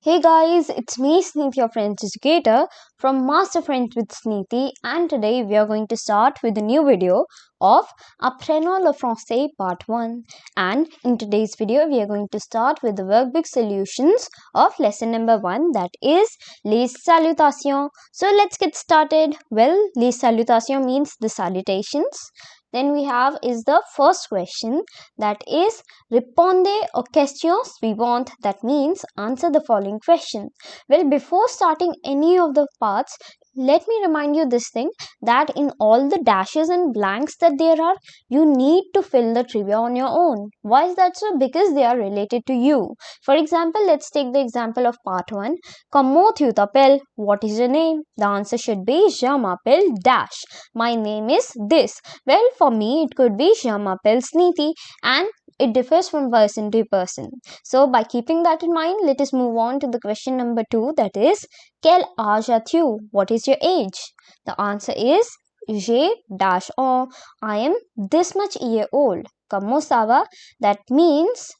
Hey guys, it's me Sniti, your French educator from Master French with Sniti, and today we are going to start with a new video of Apprenons le français part 1. And in today's video we are going to start with the workbook solutions of lesson number 1, that is les salutations. So let's get started. Well, les salutations means the salutations. Then we have is the first question, that is répondez aux questions suivantes, that means answer the following question. Well, before starting any of the parts, let me remind you this thing, that in all the dashes and blanks that there are, you need to fill the trivia on your own. Why is that so? Because they are related to you. For example, let's take the example of part 1. Comment tu t'appelles? What is your name? The answer should be je m'appelle dash. My name is this. Well, for me it could be je m'appelle Sniti, and it differs from person to person. So by keeping that in mind, let us move on to the question number 2, that is quel âge as-tu? What is your age? The answer is j'ai dash ans. I am this much year old. Comment ça va? That means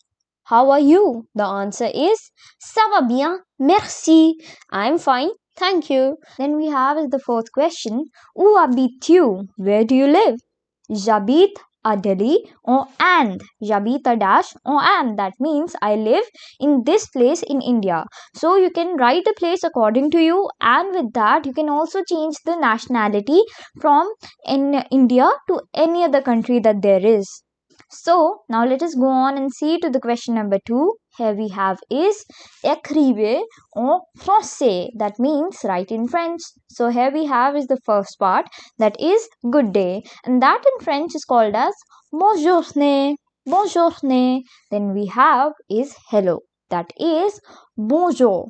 how are you? The answer is ça va bien, merci. I am fine, thank you. Then we have the fourth question. Où habites-tu? Where do you live? J'habite à Delhi on and. J'habite à dash on and. That means I live in this place in India. So you can write the place according to you, and with that you can also change the nationality from in India to any other country that there is. So now let us go on and see to the question number 2. Here we have is écrivez en français. That means write in French. So here we have is the first part, that is good day, and that in French is called as bonjour. Bonjour. Then we have is hello. That is bonjour.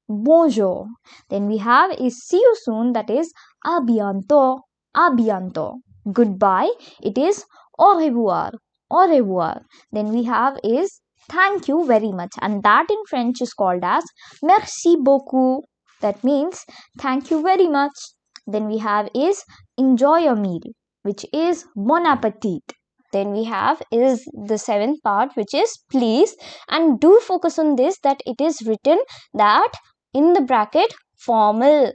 Bonjour. Then we have is see you soon. That is à bientôt. À bientôt. Goodbye. It is au revoir. Au revoir. Then we have is thank you very much, and that in French is called as merci beaucoup. That means thank you very much. Then we have is enjoy your meal, which is bon appetit. Then we have is the seventh part, which is please, and do focus on this, that it is written that in the bracket formal.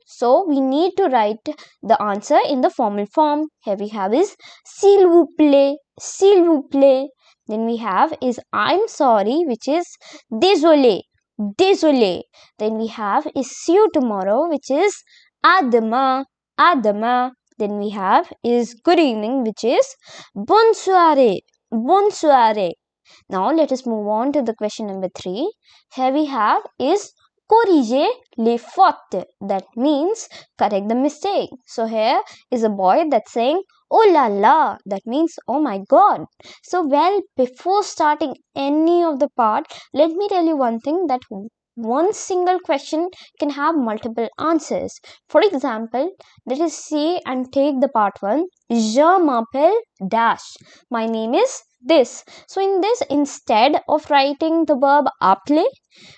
So we need to write the answer in the formal form. Here we have is s'il vous plaît. S'il vous plaît. Then we have is I'm sorry, which is désolé. Désolé. Then we have is see you tomorrow, which is à demain. À demain. Then we have is good evening, which is bonne soirée. Bonne soirée. Now let us move on to the question number 3. Here we have is corriger les fautes. That means correct the mistake. So here is a boy that's saying oh la la. That means oh my god. So well, before starting any of the part, let me tell you one thing, that one single question can have multiple answers. For example, let us see and take the part 1. Je m'appelle dash. My name is this. So in this, instead of writing the verb appeler,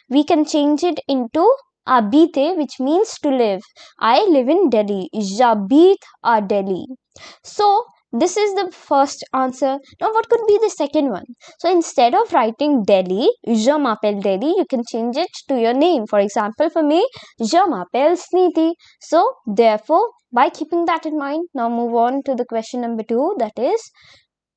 we can change it into habiter, which means to live. I live in Delhi. J'habite à Delhi. So this is the first answer. Now what could be the second one? So instead of writing Delhi, je m'appelle Delhi, you can change it to your name. For example, for me, je m'appelle Sniti. So therefore, by keeping that in mind, now move on to the question number 2, that is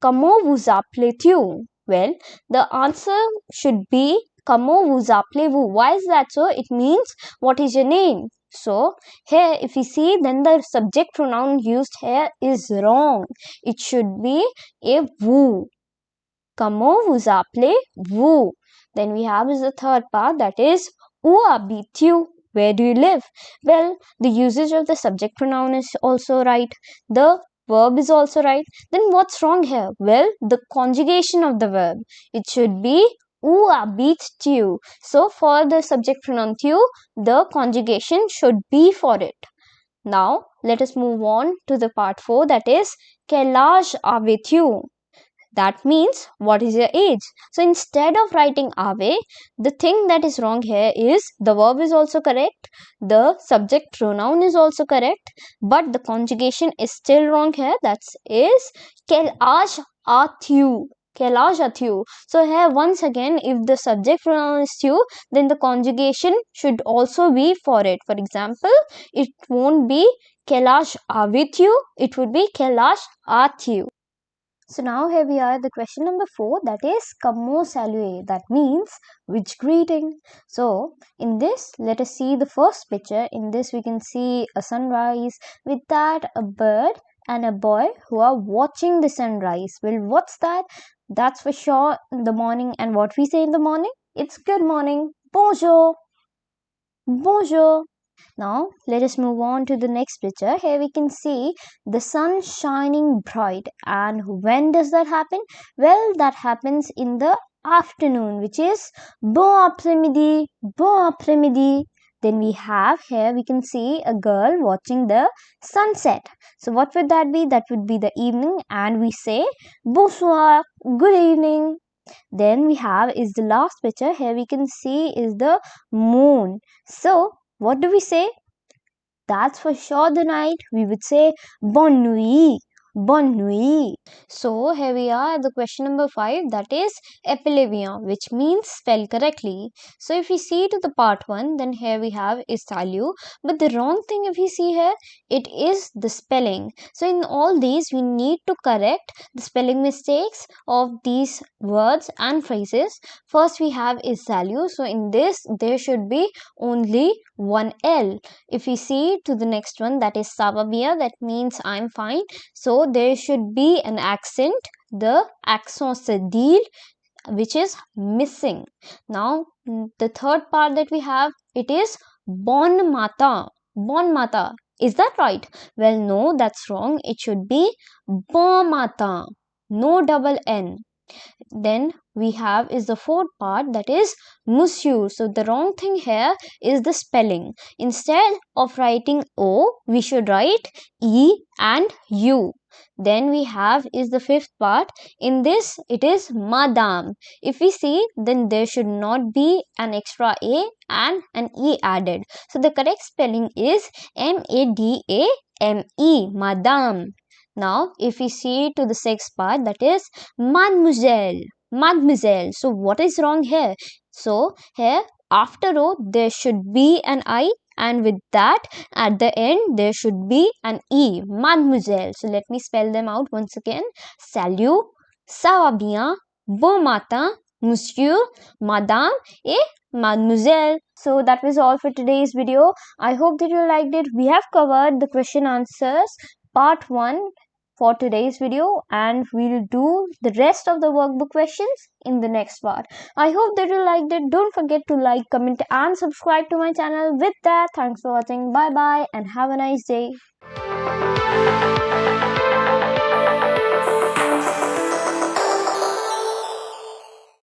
comment vous appelez-tu? Well, the answer should be comment vous appelez-vous. Why is that so? It means what is your name? So here if you see, then the subject pronoun used here is wrong. It should be a vous. Comment vous appelez-vous? Then we have is the third part, that is où habites-tu? Where do you live? Well, the usage of the subject pronoun is also right. The verb is also right. Then what's wrong here? Well, the conjugation of the verb. It should be où habites-tu. So for the subject pronoun tu, the conjugation should be for it. Now let us move on to the part 4, that is quel âge avez-tu? That means what is your age? So instead of writing ave, the thing that is wrong here is the verb is also correct, the subject pronoun is also correct, but the conjugation is still wrong here. That is quel âge as-tu? Kailash athyu. So here once again, if the subject pronoun is thyu, then the conjugation should also be for it. For example, it won't be Kailash avithyu, it would be Kailash athyu. So now here we are at the question number 4, that is Kammo salue, that means which greeting. So in this, let us see the first picture. In this we can see a sunrise, with that a bird and a boy who are watching the sunrise. Well, what's that? That's for sure in the morning. And what we say in the morning? It's good morning. Bonjour. Bonjour. Now let us move on to the next picture. Here we can see the sun shining bright. And when does that happen? Well, that happens in the afternoon, which is bon après-midi, bon après-midi. Then we have here, we can see a girl watching the sunset. So what would that be? That would be the evening, and we say bonsoir, good evening. Then we have is the last picture. Here we can see is the moon. So what do we say? That's for sure the night. We would say bonne nuit. Bonne nuit. So here we are at the question number 5, that is epilevia, which means spell correctly. So if we see to the part 1, then here we have is salu, but the wrong thing if we see here, it is the spelling. So in all these we need to correct the spelling mistakes of these words and phrases. First we have is salu. So in this there should be only one L. If we see to the next one, that is savabia, that means I'm fine. So there should be an accent, the accent se deal, which is missing. Now the third part that we have, it is bon mata. Bon mata. Is that right? Well, no, that's wrong. It should be bon mata. No double N. Then we have is the fourth part, that is monsieur. So the wrong thing here is the spelling. Instead of writing O, we should write E and U. Then we have is the fifth part. In this it is madame. If we see, then there should not be an extra A and an E added. So the correct spelling is M-A-D-A-M-E, madame. Now if we see to the sixth part, that is mademoiselle. Mademoiselle. So what is wrong here? So here after O there should be an I, and with that at the end there should be an E. Mademoiselle. So let me spell them out once again. Salut, ça va bien, bon matin, monsieur, madame et mademoiselle. So that was all for today's video. I hope that you liked it. We have covered the question answers part 1 for today's video, and we'll do the rest of the workbook questions in the next part. I hope that you liked it. Don't forget to like, comment and subscribe to my channel. With that, thanks for watching. Bye bye and have a nice day.